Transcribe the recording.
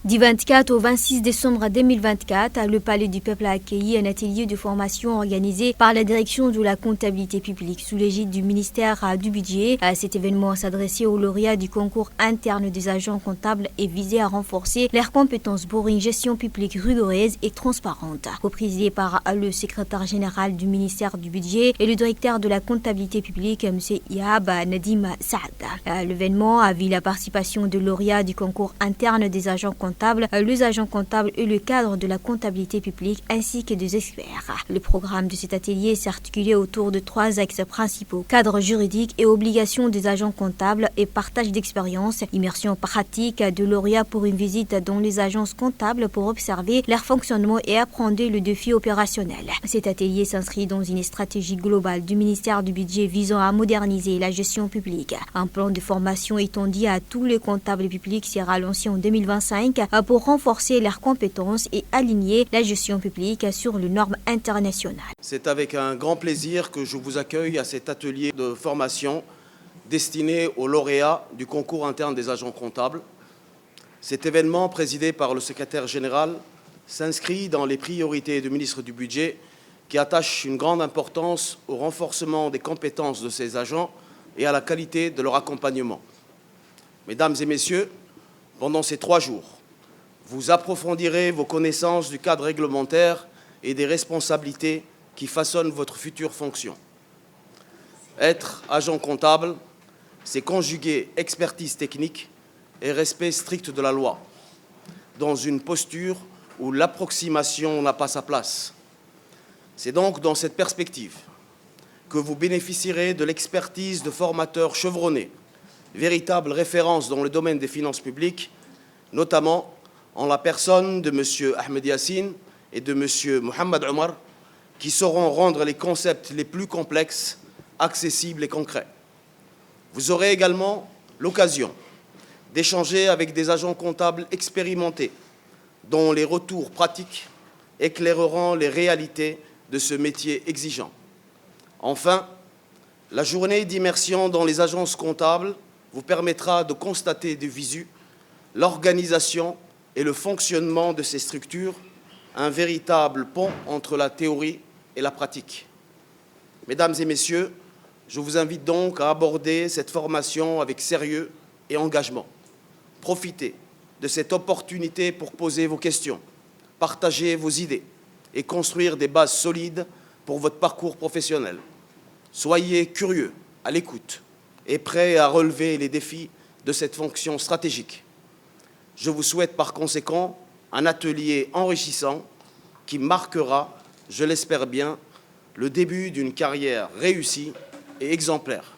Du 24 au 26 décembre 2024, le Palais du Peuple a accueilli un atelier de formation organisé par la direction de la comptabilité publique sous l'égide du ministère du Budget. Cet événement s'adressait aux lauréats du concours interne des agents comptables et visait à renforcer leurs compétences pour une gestion publique rigoureuse et transparente. Co-présidé par le secrétaire général du ministère du Budget et le directeur de la comptabilité publique, M. Ihab Nadim Saad. L'événement a vu la participation de lauréats du concours interne des agents comptables, les agents comptables et le cadre de la comptabilité publique ainsi que des experts. Le programme de cet atelier s'articulait autour de 3 axes principaux: cadre juridique et obligations des agents comptables et partage d'expérience, immersion pratique de lauréats pour une visite dans les agences comptables pour observer leur fonctionnement et apprendre le défi opérationnel. Cet atelier s'inscrit dans une stratégie globale du ministère du Budget visant à moderniser la gestion publique. Un plan de formation étendu à tous les comptables publics sera lancé en 2025 pour renforcer leurs compétences et aligner la gestion publique sur les normes internationales. C'est avec un grand plaisir que je vous accueille à cet atelier de formation destiné aux lauréats du concours interne des agents comptables. Cet événement, présidé par le secrétaire général, s'inscrit dans les priorités du ministre du Budget qui attache une grande importance au renforcement des compétences de ces agents et à la qualité de leur accompagnement. Mesdames et messieurs, pendant ces 3 jours, vous approfondirez vos connaissances du cadre réglementaire et des responsabilités qui façonnent votre future fonction. Être agent comptable, c'est conjuguer expertise technique et respect strict de la loi, dans une posture où l'approximation n'a pas sa place. C'est donc dans cette perspective que vous bénéficierez de l'expertise de formateurs chevronnés, véritables références dans le domaine des finances publiques, notamment en la personne de M. Ahmed Yassine et de M. Mohamed Omar, qui sauront rendre les concepts les plus complexes accessibles et concrets. Vous aurez également l'occasion d'échanger avec des agents comptables expérimentés, dont les retours pratiques éclaireront les réalités de ce métier exigeant. Enfin, la journée d'immersion dans les agences comptables vous permettra de constater de visu l'organisation et le fonctionnement de ces structures, un véritable pont entre la théorie et la pratique. Mesdames et messieurs, je vous invite donc à aborder cette formation avec sérieux et engagement. Profitez de cette opportunité pour poser vos questions, partager vos idées et construire des bases solides pour votre parcours professionnel. Soyez curieux, à l'écoute et prêts à relever les défis de cette fonction stratégique. Je vous souhaite par conséquent un atelier enrichissant qui marquera, je l'espère bien, le début d'une carrière réussie et exemplaire.